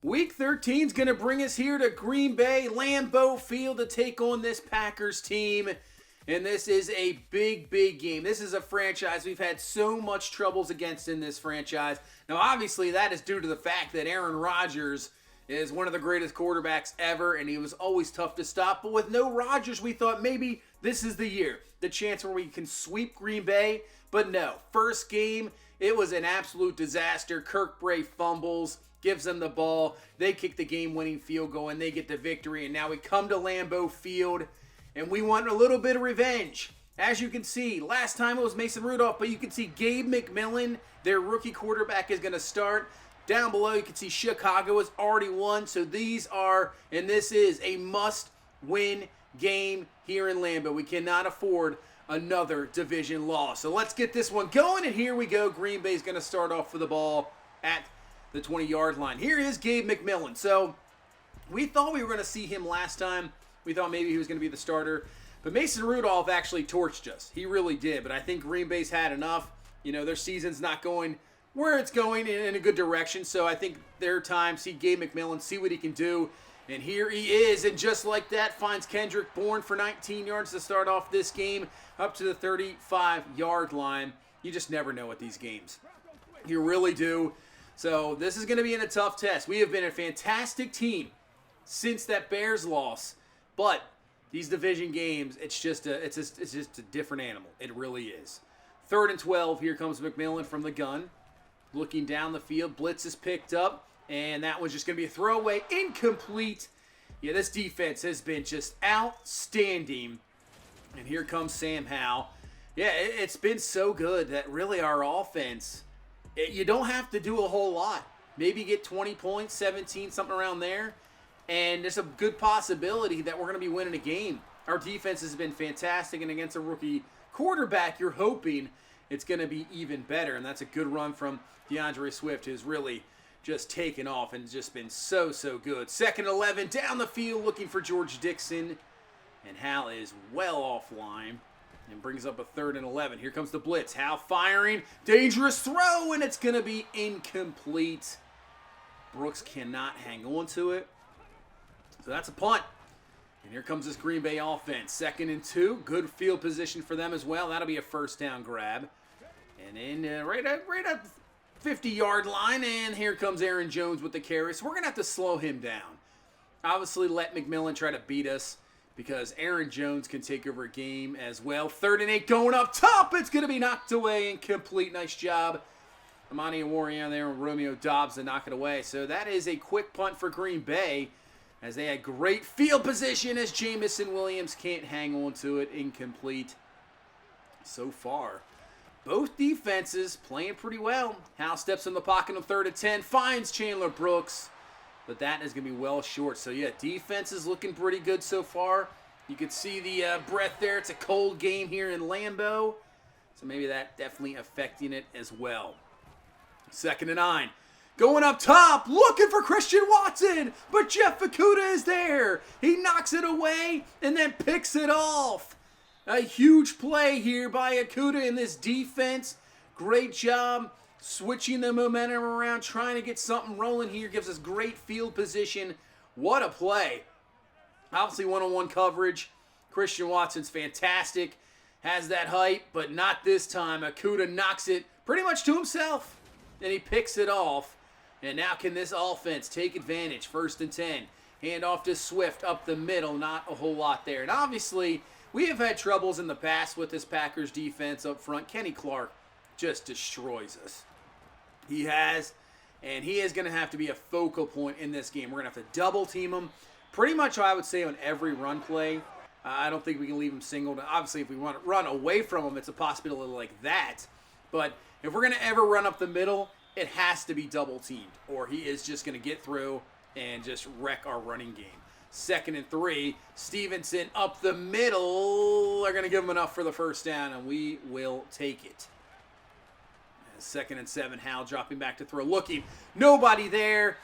Week 13 is going to bring us here to Green Bay, Lambeau Field to take on this Packers team. And this is a big, big game. This is a franchise we've had so much troubles against in this franchise. Now, obviously, that is due to the fact that Aaron Rodgers is one of the greatest quarterbacks ever, and he was always tough to stop. But with no Rodgers, we thought maybe this is the year, the chance where we can sweep Green Bay. But no, first game, it was an absolute disaster. Kirk Bray fumbles, gives them the ball. They kick the game-winning field goal, and they get the victory. And now we come to Lambeau Field, and we want a little bit of revenge. As you can see, last time it was Mason Rudolph, but you can see Gabe McMillan, their rookie quarterback, is going to start. Down below, you can see Chicago has already won. So these are, and this is a must-win game here in Lambeau. We cannot afford another division loss. So let's get this one going, and here we go. Green Bay's going to start off with the ball at the 20-yard line. Here is Gabe McMillan. So we thought we were going to see him last time. We thought maybe he was going to be the starter. But Mason Rudolph actually torched us. He really did. But I think Green Bay's had enough. You know, their season's not going where it's going in a good direction. So I think their time, see Gabe McMillan, see what he can do. And here he is. And just like that, finds Kendrick Bourne for 19 yards to start off this game up to the 35-yard line. You just never know at these games. You really do. So this is going to be in a tough test. We have been a fantastic team since that Bears loss, but these division games, it's just a different animal. It really is. 3rd and 12. Here comes McMillan from the gun, looking down the field. Blitz is picked up, and that one's just going to be a throwaway, incomplete. Yeah, this defense has been just outstanding. And here comes Sam Howell. Yeah, it's been so good that really our offense, you don't have to do a whole lot. Maybe get 20 points, 17, something around there. And there's a good possibility that we're going to be winning a game. Our defense has been fantastic, and against a rookie quarterback, you're hoping it's going to be even better. And that's a good run from DeAndre Swift, who's really just taken off and just been so, so good. 2nd and 11, down the field, looking for George Dixon. And Hal is well offline. And brings up a 3rd and 11. Here comes the blitz. Hal firing. Dangerous throw, and it's going to be incomplete. Brooks cannot hang on to it. So that's a punt. And here comes this Green Bay offense. 2nd and 2. Good field position for them as well. That'll be a first down grab. And then right at 50-yard line. And here comes Aaron Jones with the carry. So we're going to have to slow him down. Obviously, let McMillan try to beat us, because Aaron Jones can take over a game as well. 3rd and 8 going up top. It's going to be knocked away. Incomplete. Nice job. Amani Warrior there and Romeo Dobbs to knock it away. So that is a quick punt for Green Bay, as they had great field position as Jamison Williams can't hang on to it. Incomplete. So far, both defenses playing pretty well. Hal steps in the pocket on 3rd and 10. Finds Chandler Brooks. But that is going to be well short. So, yeah, defense is looking pretty good so far. You can see the breath there. It's a cold game here in Lambeau. So maybe that definitely affecting it as well. 2nd and 9. Going up top, looking for Christian Watson. But Jeff Okudah is there. He knocks it away and then picks it off. A huge play here by Okudah in this defense. Great job switching the momentum around, trying to get something rolling here. Gives us great field position. What a play. Obviously one-on-one coverage. Christian Watson's fantastic. Has that height, but not this time. Okudah knocks it pretty much to himself. And he picks it off. And now can this offense take advantage? 1st and 10. Hand off to Swift up the middle. Not a whole lot there. And obviously, we have had troubles in the past with this Packers defense up front. Kenny Clark just destroys us. He has, and he is going to have to be a focal point in this game. We're going to have to double team him. Pretty much, I would say, on every run play. I don't think we can leave him singled. Obviously, if we want to run away from him, it's a possibility like that. But if we're going to ever run up the middle, it has to be double teamed, or he is just going to get through and just wreck our running game. 2nd and 3, Stevenson up the middle. They're going to give him enough for the first down, and we will take it. 2nd and 7, Hal dropping back to throw. Looking, nobody there.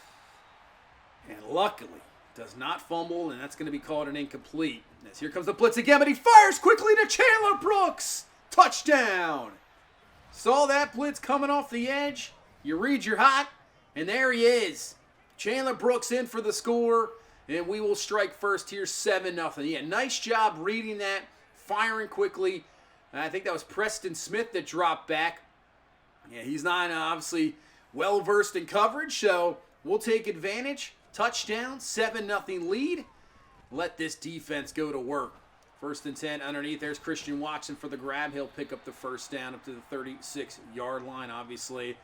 And luckily, does not fumble, and that's going to be called an incomplete. As here comes the blitz again, but he fires quickly to Chandler Brooks. Touchdown. Saw that blitz coming off the edge. You read your hot, and there he is. Chandler Brooks in for the score, and we will strike first here, 7-0. Yeah, nice job reading that, firing quickly. I think that was Preston Smith that dropped back. Yeah, he's not obviously well-versed in coverage, so we'll take advantage. Touchdown, 7-0 lead. Let this defense go to work. 1st and 10 underneath. There's Christian Watson for the grab. He'll pick up the first down up to the 36-yard line, obviously.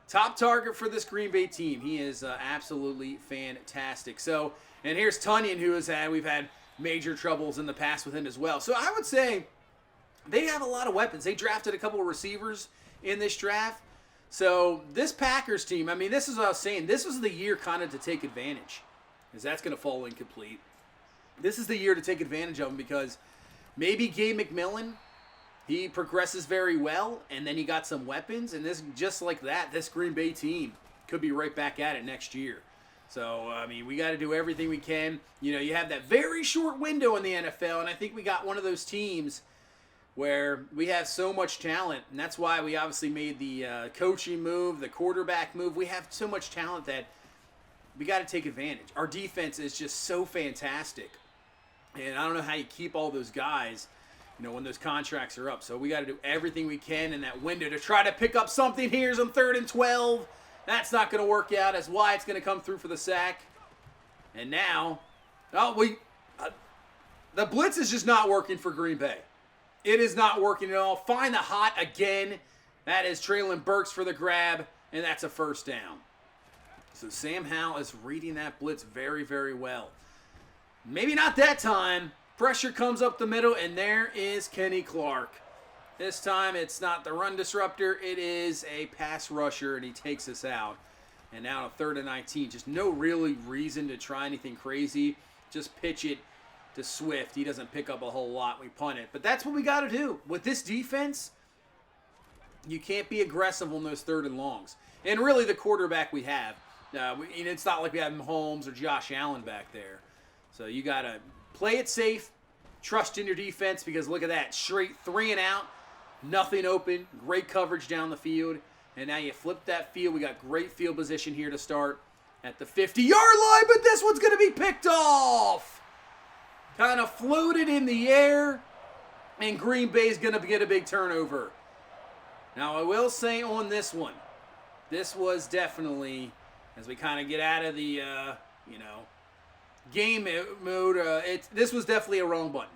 Top target for this Green Bay team. He is absolutely fantastic. So, and here's Tunyon, we've had major troubles in the past with him as well. So I would say they have a lot of weapons. They drafted a couple of receivers in this draft. So this Packers team, I mean, this is what I was saying. This was the year kind of to take advantage, because that's going to fall incomplete. This is the year to take advantage of them, because maybe Gabe McMillan, he progresses very well, and then he got some weapons, and this just like that, this Green Bay team could be right back at it next year. So, I mean, we got to do everything we can. You know, you have that very short window in the NFL, and I think we got one of those teams where we have so much talent, and that's why we obviously made the coaching move, the quarterback move. We have so much talent that we got to take advantage. Our defense is just so fantastic, and I don't know how you keep all those guys, you know, when those contracts are up. So we got to do everything we can in that window to try to pick up something. Here's on 3rd and 12. That's not going to work out, as Wyatt's going to come through for the sack. And now, the blitz is just not working for Green Bay. It is not working at all. Find the hot again. That is Traylon Burks for the grab, and that's a first down. So Sam Howell is reading that blitz very, very well. Maybe not that time. Pressure comes up the middle, and there is Kenny Clark. This time it's not the run disruptor. It is a pass rusher, and he takes us out. And now a 3rd and 19. Just no really reason to try anything crazy. Just pitch it to Swift. He doesn't pick up a whole lot. We punt it. But that's what we got to do. With this defense, you can't be aggressive on those 3rd and longs. And really the quarterback we have. It's not like we have Mahomes or Josh Allen back there. So you got to play it safe. Trust in your defense, because look at that. Straight 3 and out. Nothing open. Great coverage down the field. And now you flip that field. We got great field position here to start at the 50-yard line, but this one's going to be picked off. Kind of floated in the air, and Green Bay's going to get a big turnover. Now, I will say on this one, this was definitely, as we kind of get out of the, game mode, this was definitely a wrong button.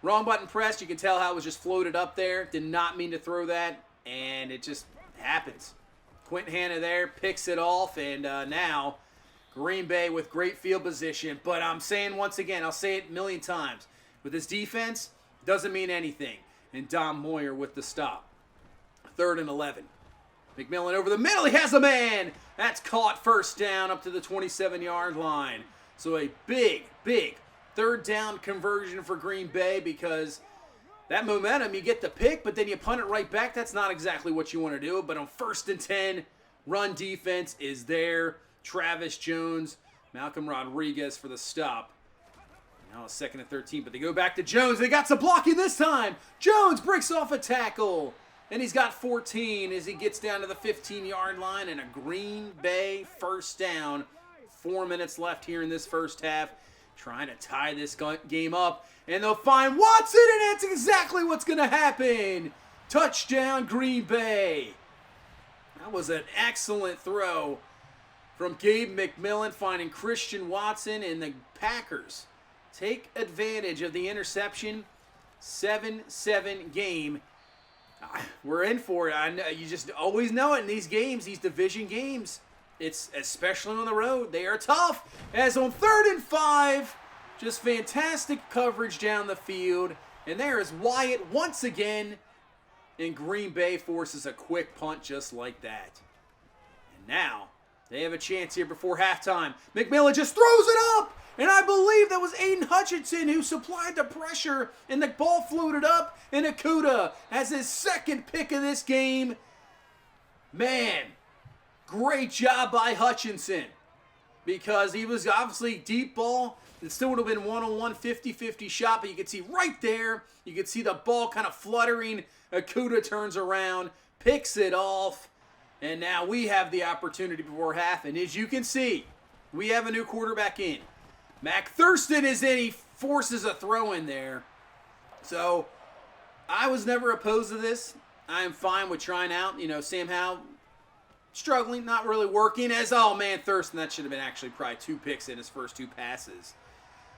Wrong button pressed. You can tell how it was just floated up there. Did not mean to throw that, and it just happens. Quentin Hanna there picks it off, and now Green Bay with great field position. But I'm saying once again, I'll say it a million times, with this defense, doesn't mean anything. And Dom Moyer with the stop. 3rd and 11. McMillan over the middle. He has a man. That's caught, first down up to the 27-yard line. So a big, big 3rd down conversion for Green Bay, because that momentum, you get the pick, but then you punt it right back. That's not exactly what you want to do. But on 1st and 10, run defense is there. Travis Jones, Malcolm Rodriguez for the stop. Now a 2nd and 13, but they go back to Jones. They got some blocking this time. Jones breaks off a tackle, and he's got 14 as he gets down to the 15-yard line, and a Green Bay first down. 4 minutes left here in this first half. Trying to tie this game up, and they'll find Watson, and that's exactly what's going to happen. Touchdown, Green Bay. That was an excellent throw from Gabe McMillan, finding Christian Watson, and the Packers take advantage of the interception. 7-7 game. We're in for it. You just always know it in these games, these division games. It's especially on the road. They are tough. As on 3rd and 5, just fantastic coverage down the field. And there is Wyatt once again. And Green Bay forces a quick punt just like that. And now they have a chance here before halftime. McMillan just throws it up. And I believe that was Aiden Hutchinson who supplied the pressure. And the ball floated up. And Okudah has his 2nd pick of this game. Man. Great job by Hutchinson, because he was obviously deep ball. It still would have been 1-on-1, 50-50 shot, but you could see right there, you could see the ball kind of fluttering. Okudah turns around, picks it off, And now we have the opportunity before half. And as you can see, we have a new quarterback in. Mac Thurston is in. He forces a throw in there. So I was never opposed to this. I am fine with trying out. Sam Howell struggling, not really working. Oh man, Thurston, that should have been actually probably 2 picks in his first 2 passes.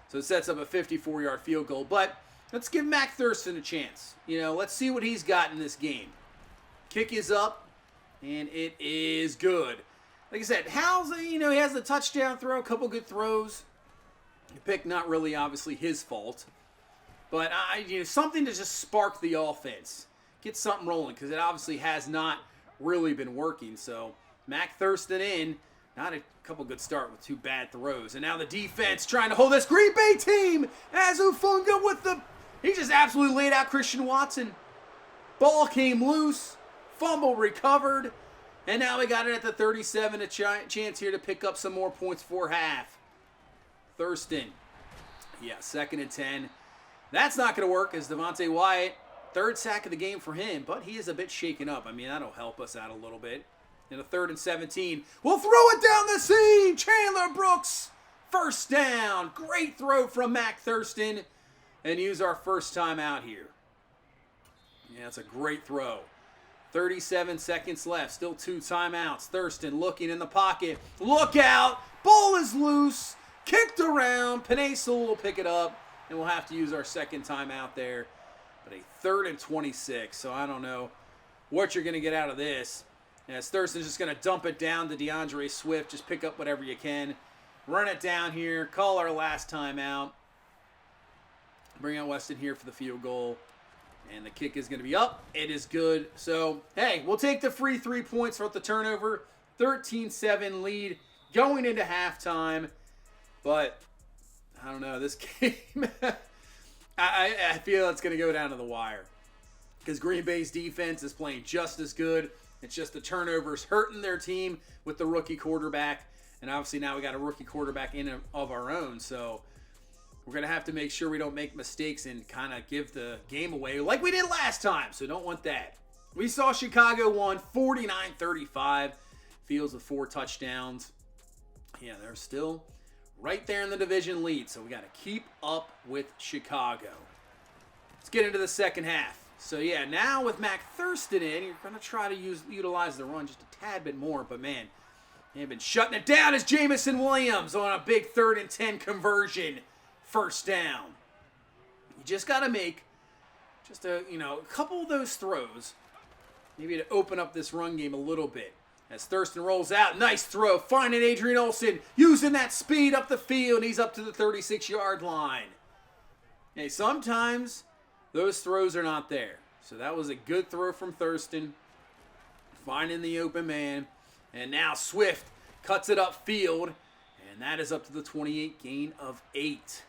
So it sets up a 54-yard field goal. But let's give Mac Thurston a chance. Let's see what he's got in this game. Kick is up, and it is good. Like I said, Howell's, he has the touchdown throw, a couple good throws. The pick, not really obviously his fault. But something to just spark the offense. Get something rolling, because it obviously has not really been working. So Mac Thurston in. Not a couple good start with 2 bad throws. And now the defense trying to hold this Green Bay team. As Ufunga with he just absolutely laid out Christian Watson. Ball came loose. Fumble recovered. And now we got it at the 37. A chance here to pick up some more points for half. Thurston. Yeah, 2nd and 10. That's not going to work as Devontae Wyatt. 3rd sack of the game for him, but he is a bit shaken up. That'll help us out a little bit. In a 3rd and 17. We'll throw it down the seam. Chandler Brooks. 1st down. Great throw from Mac Thurston. And use our first time out here. Yeah, it's a great throw. 37 seconds left. Still 2 timeouts. Thurston looking in the pocket. Look out. Ball is loose. Kicked around. Penasul will pick it up. And we'll have to use our 2nd timeout there. But a 3rd and 26. So I don't know what you're going to get out of this. As Thurston's just going to dump it down to DeAndre Swift. Just pick up whatever you can. Run it down here. Call our last timeout. Bring out Weston here for the field goal. And the kick is going to be up. It is good. So, hey, we'll take the free 3 points for the turnover. 13-7 lead going into halftime. But, I don't know. This game, I feel it's going to go down to the wire. Because Green Bay's defense is playing just as good. It's just the turnovers hurting their team with the rookie quarterback. And obviously now we got a rookie quarterback in of our own. So we're going to have to make sure we don't make mistakes and kind of give the game away like we did last time. So don't want that. We saw Chicago won 49-35. Fields with 4 touchdowns. Yeah, they're still right there in the division lead. So we got to keep up with Chicago. Let's get into the second half. So, yeah, now with Mac Thurston in, you're going to try to utilize the run just a tad bit more. But, man, they've been shutting it down as Jamison Williams on a big 3rd and 10 conversion. 1st down. You just got to make just a couple of those throws. Maybe to open up this run game a little bit. As Thurston rolls out, nice throw. Finding Adrian Olsen, using that speed up the field. He's up to the 36-yard line. Hey, sometimes those throws are not there. So that was a good throw from Thurston. Finding the open man. And now Swift cuts it upfield. And that is up to the 28, gain of 8.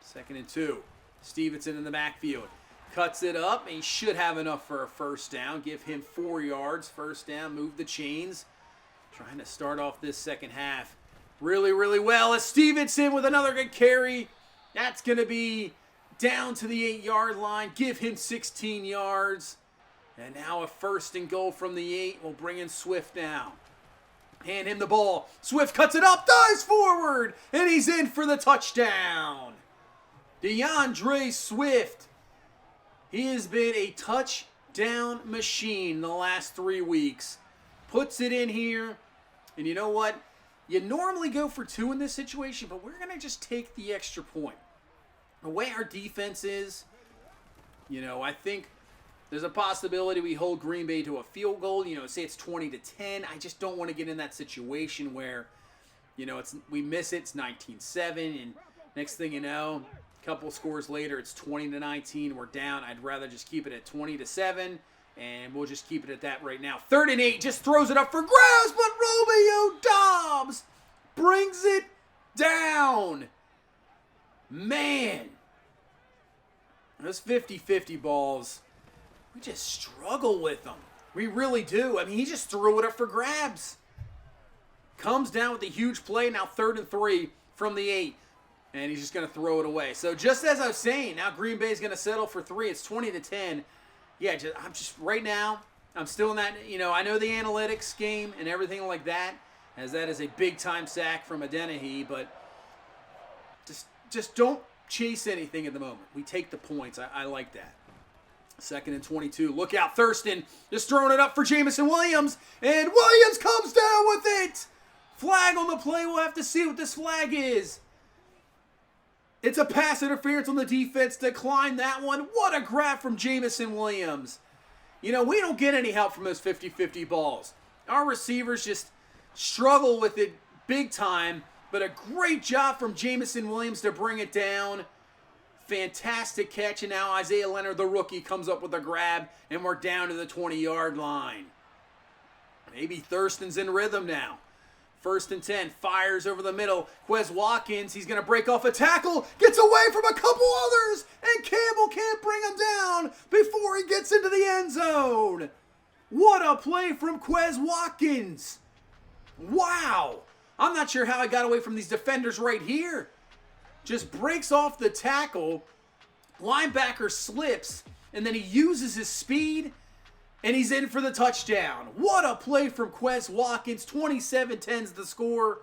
2nd and 2. Stevenson in the backfield. Cuts it up. And he should have enough for a 1st down. Give him 4 yards. 1st down. Move the chains. Trying to start off this second half really, really well. As Stevenson with another good carry. That's going to be down to the 8-yard line. Give him 16 yards. And now a 1st and goal from the 8. We'll bring in Swift now. Hand him the ball. Swift cuts it up, dives forward, and he's in for the touchdown. DeAndre Swift. He has been a touchdown machine the last 3 weeks. Puts it in here. And you know what? You normally go for 2 in this situation, but we're going to just take the extra point. The way our defense is, I think there's a possibility we hold Green Bay to a field goal. Say it's 20-10. I just don't want to get in that situation where, we miss it. It's 19-7, and next thing you know, a couple scores later, it's 20-19. We're down. I'd rather just keep it at 20-7, and we'll just keep it at that right now. 3rd and 8, just throws it up for grabs, but Romeo Doubs brings it down. Man, those 50-50 balls, we just struggle with them. We really do. He just threw it up for grabs. Comes down with a huge play, now 3rd and 3 from the 8. And he's just going to throw it away. So just as I was saying, now Green Bay's going to settle for 3. It's 20-10. Yeah, right now, I'm still in that, I know the analytics game and everything like that, as that is a big-time sack from Adeniji, but just don't chase anything at the moment. We take the points. I like that. 2nd and 22. Look out, Thurston. Just throwing it up for Jameson Williams. And Williams comes down with it. Flag on the play. We'll have to see what this flag is. It's a pass interference on the defense. Decline that one. What a grab from Jameson Williams. We don't get any help from those 50-50 balls. Our receivers just struggle with it big time. But a great job from Jameson Williams to bring it down. Fantastic catch, and now Isaiah Leonard, the rookie, comes up with a grab, and we're down to the 20-yard line. Maybe Thurston's in rhythm now. 1st and 10, fires over the middle. Quez Watkins, he's going to break off a tackle, gets away from a couple others, and Campbell can't bring him down before he gets into the end zone. What a play from Quez Watkins. Wow. I'm not sure how I got away from these defenders right here. Just breaks off the tackle, linebacker slips, and then he uses his speed, and he's in for the touchdown. What a play from Quez Watkins. 27-10's the score.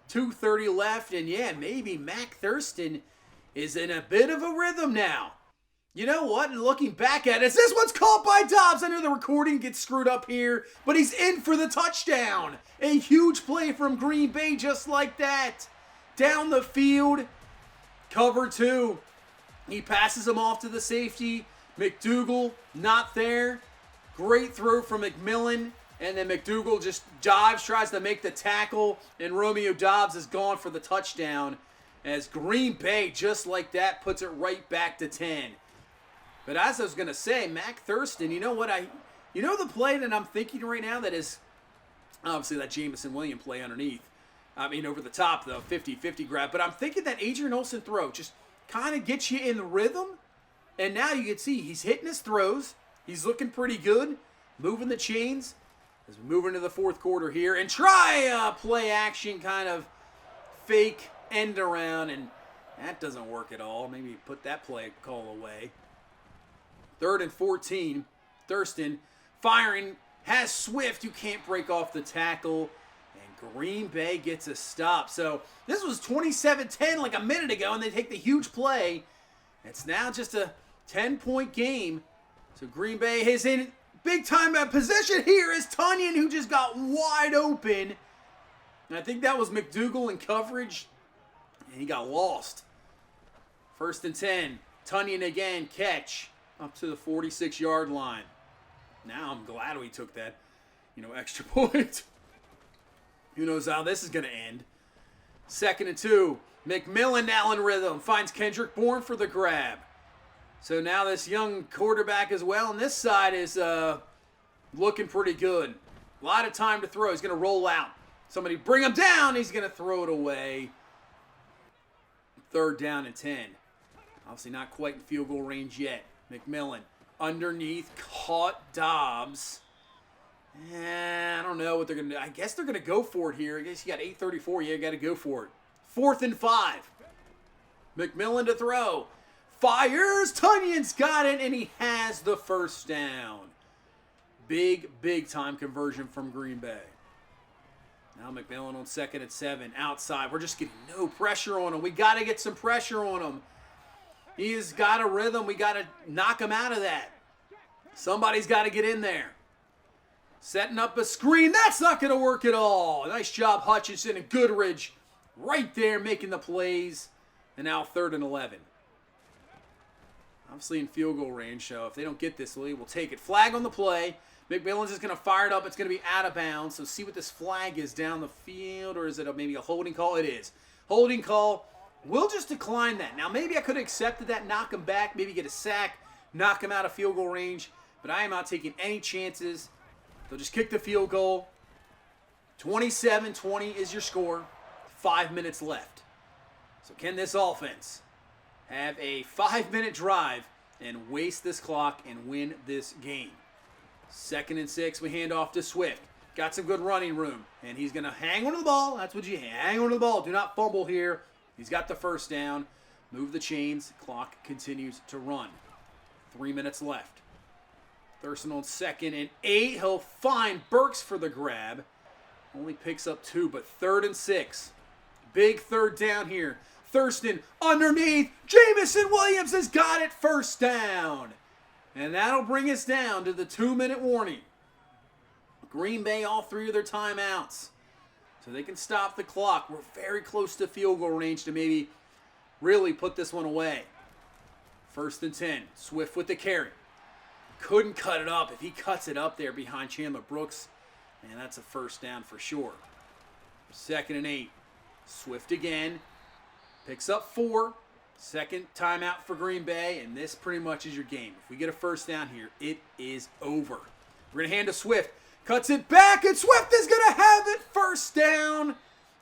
2:30 left, and yeah, maybe Mac Thurston is in a bit of a rhythm now. You know what? And looking back at it, this one's caught by Dobbs. I know the recording gets screwed up here, but he's in for the touchdown. A huge play from Green Bay just like that. Down the field, cover 2. He passes him off to the safety. McDougal, not there. Great throw from McMillan. And then McDougal just dives, tries to make the tackle. And Romeo Dobbs is gone for the touchdown. As Green Bay, just like that, puts it right back to 10. But as I was going to say, Mac Thurston, you know what? The play that I'm thinking right now that is obviously that Jameson Williams play underneath. Over the top, the 50-50 grab. But I'm thinking that Adrian Olsen throw just kind of gets you in the rhythm. And now you can see he's hitting his throws. He's looking pretty good. Moving the chains. As we move into the 4th quarter here. And try a play action kind of fake end around. And that doesn't work at all. Maybe put that play call away. 3rd and 14. Thurston firing. Has Swift who can't break off the tackle. Green Bay gets a stop. So this was 27-10 like a minute ago, and they take the huge play. It's now just a 10-point game. So Green Bay is in big-time position. Here is Tunyon, who just got wide open. And I think that was McDougal in coverage, and he got lost. 1st and 10. Tunyon again, catch up to the 46-yard line. Now I'm glad we took that, extra point. Who knows how this is going to end. 2nd and 2. McMillan now in rhythm. Finds Kendrick Bourne for the grab. So now this young quarterback as well. And this side is looking pretty good. A lot of time to throw. He's going to roll out. Somebody bring him down. He's going to throw it away. 3rd down and 10. Obviously not quite in field goal range yet. McMillan underneath. Caught Dobbs. I don't know what they're going to do. I guess they're going to go for it here. I guess you got 8:34. Yeah, you got to go for it. 4th and 5. McMillan to throw. Fires. Tunyon's got it, and he has the 1st down. Big time conversion from Green Bay. Now McMillan on 2nd and 7. Outside. We're just getting no pressure on him. We got to get some pressure on him. He's got a rhythm. We got to knock him out of that. Somebody's got to get in there. Setting up a screen. That's not going to work at all. Nice job, Hutchinson and Goodrich right there making the plays. And now 3rd and 11. Obviously in field goal range, so if they don't get this lead, we'll take it. Flag on the play. McMillan's just going to fire it up. It's going to be out of bounds. So see what this flag is down the field, or is it maybe a holding call? It is. Holding call. We'll just decline that. Now maybe I could have accepted that, knock him back, maybe get a sack, knock him out of field goal range. But I am not taking any chances. They'll just kick the field goal. 27-20 is your score. 5 minutes left. So can this offense have a 5-minute drive and waste this clock and win this game? 2nd and 6, we hand off to Swift. Got some good running room. And he's going to hang onto the ball. That's what you hang onto the ball. Do not fumble here. He's got the 1st down. Move the chains. Clock continues to run. 3 minutes left. Thurston on 2nd and 8. He'll find Burks for the grab. Only picks up 2, but 3rd and 6. Big 3rd down here. Thurston underneath. Jamison Williams has got it. 1st down. And that'll bring us down to the 2-minute warning. Green Bay, all 3 of their timeouts. So they can stop the clock. We're very close to field goal range to maybe really put this one away. 1st and 10. Swift with the carry. Couldn't cut it up. If he cuts it up there behind Chandler Brooks, man, that's a 1st down for sure. 2nd and 8. Swift again. Picks up 4. 2nd timeout for Green Bay, and this pretty much is your game. If we get a 1st down here, it is over. We're going to hand to Swift. Cuts it back, and Swift is going to have it. 1st down.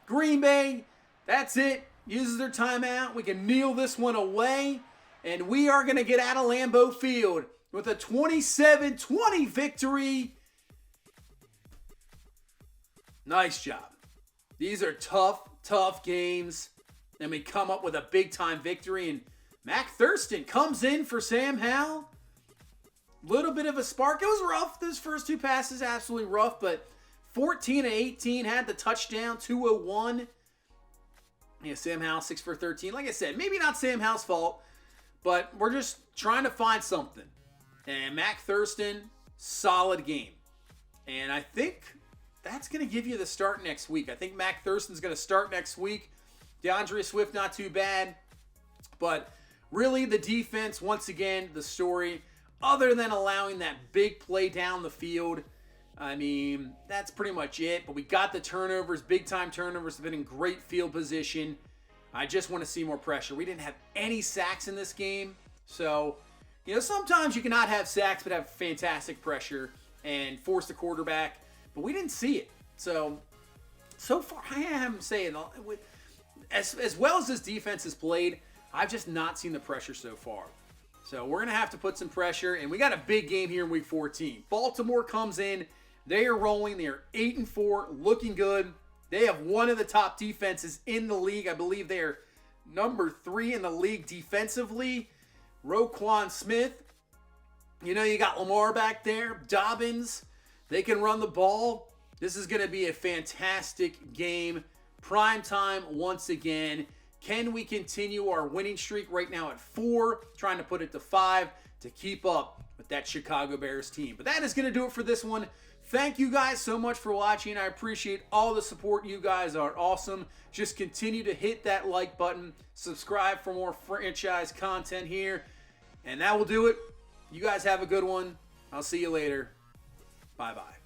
Green Bay, that's it. Uses their timeout. We can kneel this one away, and we are going to get out of Lambeau Field with a 27-20 victory. Nice job. These are tough games. And we come up with a big-time victory. And Mac Thurston comes in for Sam Howell. Little bit of a spark. It was rough. Those first 2 passes, absolutely rough. But 14-18, had the touchdown, 201. Yeah, Sam Howell, 6 for 13. Like I said, maybe not Sam Howell's fault. But we're just trying to find something. And Mac Thurston, solid game. And I think that's going to give you the start next week. I think Mac Thurston's going to start next week. DeAndre Swift, not too bad. But really, the defense, once again, the story, other than allowing that big play down the field, I mean, that's pretty much it. But we got the turnovers, big-time turnovers, have been in great field position. I just want to see more pressure. We didn't have any sacks in this game. So, you know, sometimes you cannot have sacks but have fantastic pressure and force the quarterback. But we didn't see it. So far, I am saying, as well as this defense has played, I've just not seen the pressure so far. So we're going to have to put some pressure, and we got a big game here in Week 14. Baltimore comes in. They are rolling. They are 8-4, looking good. They have one of the top defenses in the league. I believe they are number 3 in the league defensively. Roquan Smith. You know, you got Lamar back there. Dobbins. They can run the ball. This is going to be a fantastic game. Prime time once again. Can we continue our winning streak right now at 4, trying to put it to 5 to keep up with that Chicago Bears team? But that is going to do it for this one. Thank you guys so much for watching. I appreciate all the support. You guys are awesome. Just continue to hit that like button. Subscribe for more franchise content here. And that will do it. You guys have a good one. I'll see you later. Bye-bye.